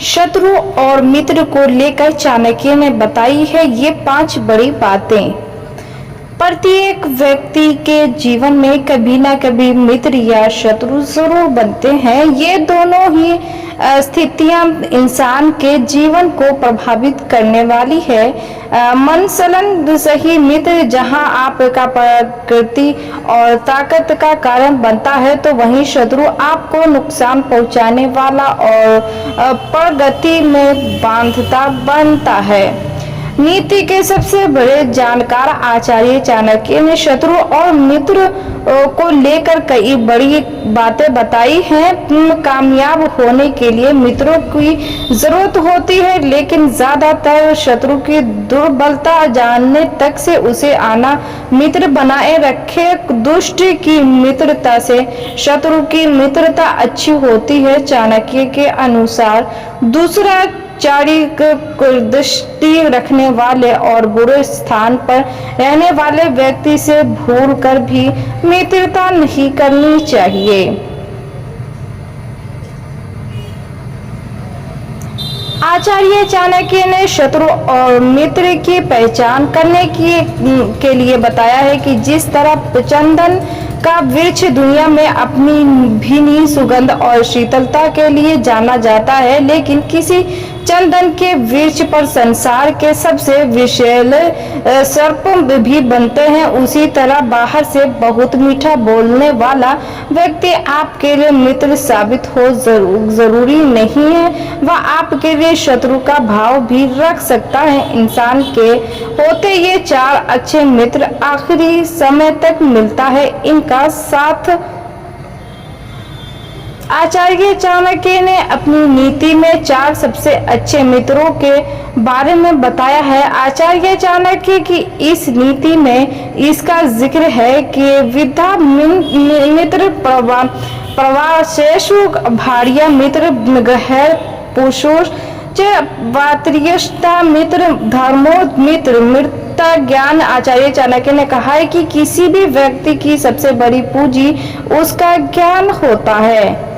शत्रु और मित्र को लेकर चाणक्य ने बताई है ये 5 बड़ी बातें। प्रत्येक व्यक्ति के जीवन में कभी ना कभी मित्र या शत्रु जरूर बनते हैं। ये दोनों ही स्थितियां इंसान के जीवन को प्रभावित करने वाली है। मनसलन सही मित्र जहां आपका प्रकृति और ताकत का कारण बनता है, तो वहीं शत्रु आपको नुकसान पहुंचाने वाला और प्रगति में बाधा बनता है। नीति के सबसे बड़े जानकार आचार्य चाणक्य ने शत्रु और मित्र को लेकर कई बड़ी बातें बताई हैं। कामयाब होने के लिए मित्रों की जरूरत होती है, लेकिन ज्यादातर शत्रु की दुर्बलता जानने तक से उसे आना मित्र बनाए रखे। दुष्ट की मित्रता से शत्रु की मित्रता अच्छी होती है। चाणक्य के अनुसार दूसरा चारिक दृष्टि रखने वाले और बुरे स्थान पर रहने वाले व्यक्ति से भूल कर भी मित्रता नहीं करनी चाहिए। आचार्य चाणक्य ने शत्रु और मित्र की पहचान करने के लिए बताया है कि जिस तरह चंदन का वृक्ष दुनिया में अपनी भीनी सुगंध और शीतलता के लिए जाना जाता है, लेकिन किसी चंदन के वृक्ष पर संसार के सबसे विषैले सर्प भी बनते हैं। उसी तरह बाहर से बहुत मीठा बोलने वाला व्यक्ति आपके लिए मित्र साबित हो जरूरी नहीं है, वह आपके लिए शत्रु का भाव भी रख सकता है। इंसान के होते ये 4 अच्छे मित्र आखिरी समय तक मिलता है। इनका साथ आचार्य चाणक्य ने अपनी नीति में 4 सबसे अच्छे मित्रों के बारे में बताया है। आचार्य चाणक्य की इस नीति में इसका जिक्र है कि विद्या मित्र, प्रवासेषु भार्या मित्र, गहर पुरुष वात्रियष्टा मित्र, धर्मो मित्र, मृता ज्ञान। आचार्य चाणक्य ने कहा है कि किसी भी व्यक्ति की सबसे बड़ी पूंजी उसका ज्ञान होता है।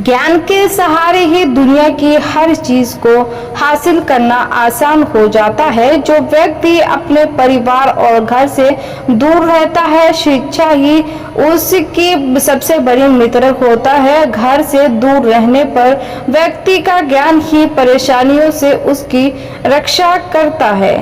ज्ञान के सहारे ही दुनिया की हर चीज को हासिल करना आसान हो जाता है। जो व्यक्ति अपने परिवार और घर से दूर रहता है, शिक्षा ही उसकी सबसे बड़ी मित्र होता है। घर से दूर रहने पर व्यक्ति का ज्ञान ही परेशानियों से उसकी रक्षा करता है।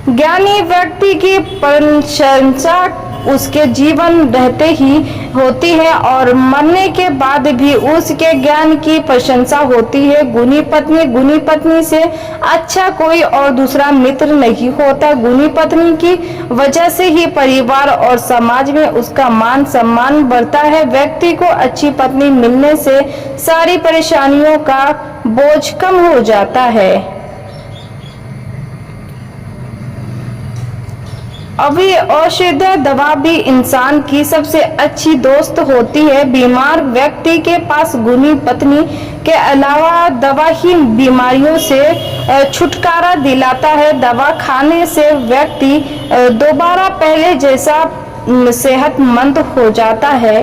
ज्ञानी व्यक्ति की प्रशंसा उसके जीवन रहते ही होती है और मरने के बाद भी उसके ज्ञान की प्रशंसा होती है। गुणी पत्नी से अच्छा कोई और दूसरा मित्र नहीं होता। गुणी पत्नी की वजह से ही परिवार और समाज में उसका मान सम्मान बढ़ता है। व्यक्ति को अच्छी पत्नी मिलने से सारी परेशानियों का बोझ कम हो जाता है। अभी औषधीय दवा भी इंसान की सबसे अच्छी दोस्त होती है। बीमार व्यक्ति के पास गुणी पत्नी के अलावा दवा ही बीमारियों से छुटकारा दिलाता है। दवा खाने से व्यक्ति दोबारा पहले जैसा सेहतमंद हो जाता है।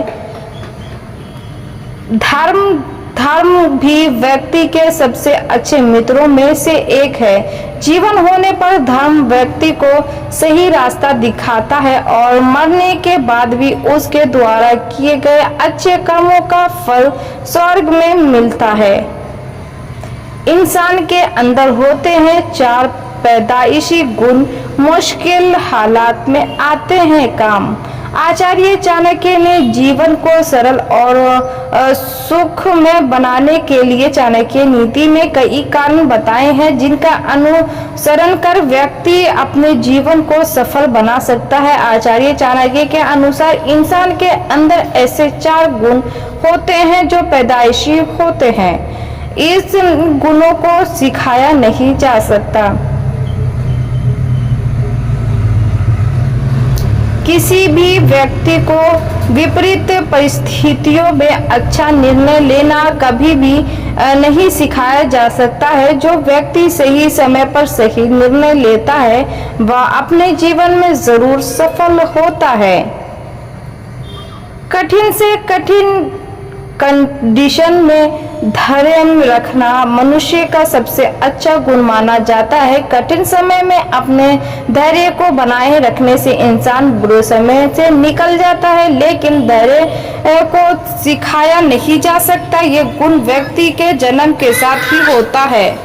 धर्म भी व्यक्ति के सबसे अच्छे मित्रों में से एक है। जीवन होने पर धर्म व्यक्ति को सही रास्ता दिखाता है और मरने के बाद भी उसके द्वारा किए गए अच्छे कर्मों का फल स्वर्ग में मिलता है। इंसान के अंदर होते हैं 4 पैदाइशी गुण, मुश्किल हालात में आते हैं काम। आचार्य चाणक्य ने जीवन को सरल और सुख में बनाने के लिए चाणक्य नीति में कई कारण बताए हैं, जिनका अनुसरण कर व्यक्ति अपने जीवन को सफल बना सकता है। आचार्य चाणक्य के अनुसार इंसान के अंदर ऐसे 4 गुण होते हैं जो पैदाइशी होते हैं। इस गुणों को सिखाया नहीं जा सकता। किसी भी व्यक्ति को विपरीत परिस्थितियों में अच्छा निर्णय लेना कभी भी नहीं सिखाया जा सकता है। जो व्यक्ति सही समय पर सही निर्णय लेता है वह अपने जीवन में जरूर सफल होता है। कठिन से कठिन कंडीशन में धैर्य रखना मनुष्य का सबसे अच्छा गुण माना जाता है। कठिन समय में अपने धैर्य को बनाए रखने से इंसान बुरे समय से निकल जाता है, लेकिन धैर्य को सिखाया नहीं जा सकता। ये गुण व्यक्ति के जन्म के साथ ही होता है।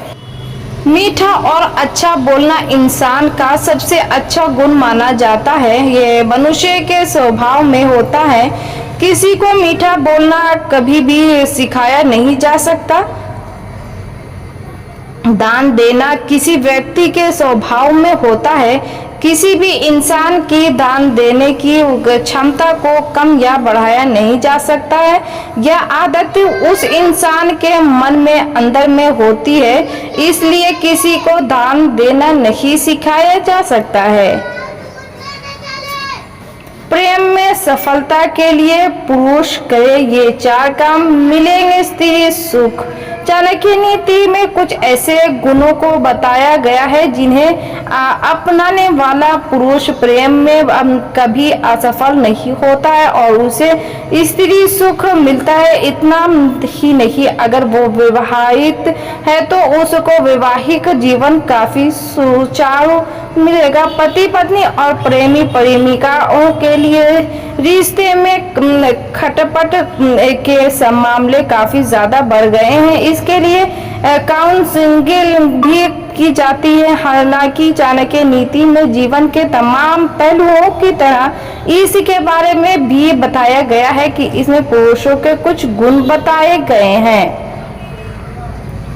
मीठा और अच्छा बोलना इंसान का सबसे अच्छा गुण माना जाता है। ये मनुष्य के स्वभाव में होता है। किसी को मीठा बोलना कभी भी सिखाया नहीं जा सकता। दान देना किसी व्यक्ति के स्वभाव में होता है। किसी भी इंसान की दान देने की क्षमता को कम या बढ़ाया नहीं जा सकता है। यह आदत उस इंसान के मन में अंदर में होती है, इसलिए किसी को दान देना नहीं सिखाया जा सकता है। प्रेम में सफलता के लिए पुरुष करे ये 4 काम, मिलेंगे स्त्री सुख। चाणक्य नीति में कुछ ऐसे गुणों को बताया गया है जिन्हें अपनाने वाला पुरुष प्रेम में कभी असफल नहीं होता है और उसे स्त्री सुख मिलता है। इतना ही नहीं, अगर वो विवाहित है तो उसको वैवाहिक जीवन काफी सुचारू मिलेगा। पति पत्नी और प्रेमी प्रेमिकाओं के लिए रिश्ते में खटपट के मामले काफी ज्यादा बढ़ गए हैं। इसके लिए काउंसलिंग भी की जाती है। हालांकि चाणक्य नीति में जीवन के तमाम पहलुओं की तरह इसके बारे में भी बताया गया है कि इसमें पुरुषों के कुछ गुण बताए गए हैं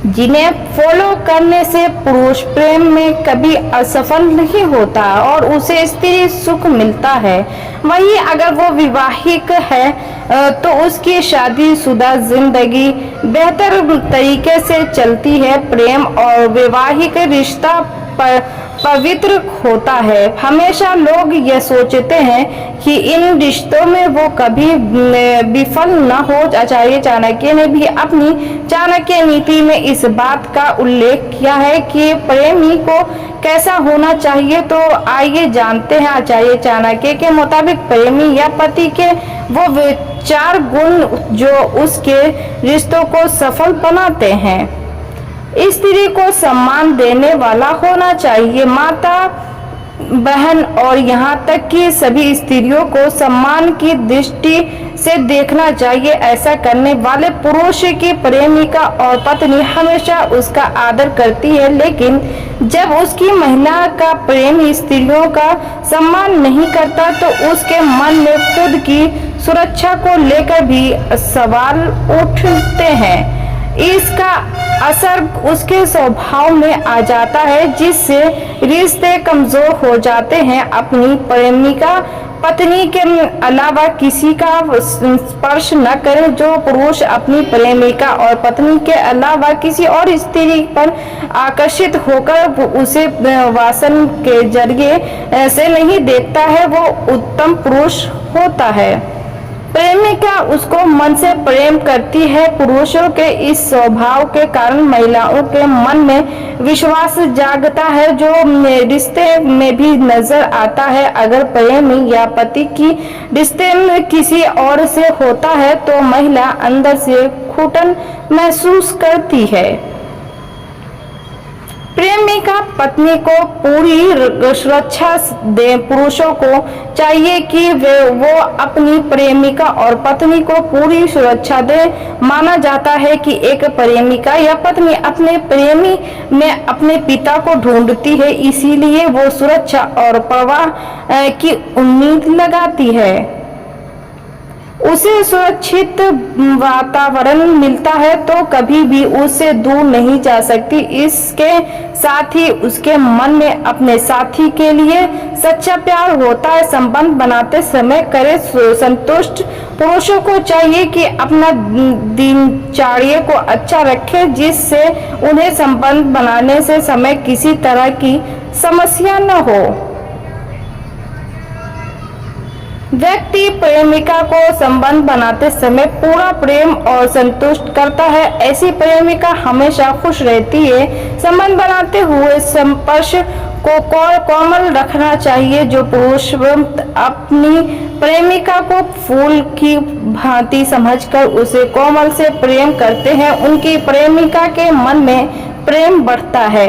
जिन्हें फॉलो करने से पुरुष प्रेम में कभी असफल नहीं होता और उसे स्त्री सुख मिलता है। वहीं अगर वो विवाहित है तो उसकी शादीशुदा जिंदगी बेहतर तरीके से चलती है। प्रेम और वैवाहिक रिश्ता पवित्र होता है। हमेशा लोग ये सोचते हैं कि इन रिश्तों में वो कभी विफल न हो। आचार्य चाणक्य ने भी अपनी चाणक्य नीति में इस बात का उल्लेख किया है कि प्रेमी को कैसा होना चाहिए। तो आइए जानते हैं आचार्य चाणक्य के मुताबिक प्रेमी या पति के वो 4 गुण जो उसके रिश्तों को सफल बनाते हैं। स्त्री को सम्मान देने वाला होना चाहिए। माता, बहन और यहाँ तक कि सभी स्त्रियों को सम्मान की दृष्टि से देखना चाहिए। ऐसा करने वाले पुरुष की प्रेमिका और पत्नी हमेशा उसका आदर करती है, लेकिन जब उसकी महिला का प्रेमी स्त्रियों का सम्मान नहीं करता तो उसके मन में खुद की सुरक्षा को लेकर भी सवाल उठते हैं। इसका असर उसके स्वभाव में आ जाता है, जिससे रिश्ते कमजोर हो जाते हैं। अपनी प्रेमिका पत्नी के अलावा किसी का स्पर्श न करे। जो पुरुष अपनी प्रेमिका और पत्नी के अलावा किसी और स्त्री पर आकर्षित होकर उसे वासन के जरिए से नहीं देखता है, वो उत्तम पुरुष होता है। प्रेमिका उसको मन से प्रेम करती है। पुरुषों के इस स्वभाव के कारण महिलाओं के मन में विश्वास जागता है, जो रिश्ते में भी नजर आता है। अगर प्रेमी या पति की रिश्ते में किसी और से होता है तो महिला अंदर से घुटन महसूस करती है। प्रेमिका पत्नी को पूरी सुरक्षा दे। पुरुषों को चाहिए कि वो अपनी प्रेमिका और पत्नी को पूरी सुरक्षा दे। माना जाता है कि एक प्रेमिका या पत्नी अपने प्रेमी में अपने पिता को ढूंढती है, इसीलिए वो सुरक्षा और परवाह की उम्मीद लगाती है। उसे सुरक्षित वातावरण मिलता है तो कभी भी उससे दूर नहीं जा सकती। इसके साथ ही उसके मन में अपने साथी के लिए सच्चा प्यार होता है। संबंध बनाते समय करे संतुष्ट। पुरुषों को चाहिए कि अपना दिनचर्या को अच्छा रखे, जिससे उन्हें संबंध बनाने से समय किसी तरह की समस्या न हो। व्यक्ति प्रेमिका को संबंध बनाते समय पूरा प्रेम और संतुष्ट करता है। ऐसी प्रेमिका हमेशा खुश रहती है। संबंध बनाते हुए स्पर्श को कोमल रखना चाहिए। जो पुरुष अपनी प्रेमिका को फूल की भांति समझकर उसे कोमल से प्रेम करते हैं, उनकी प्रेमिका के मन में प्रेम बढ़ता है।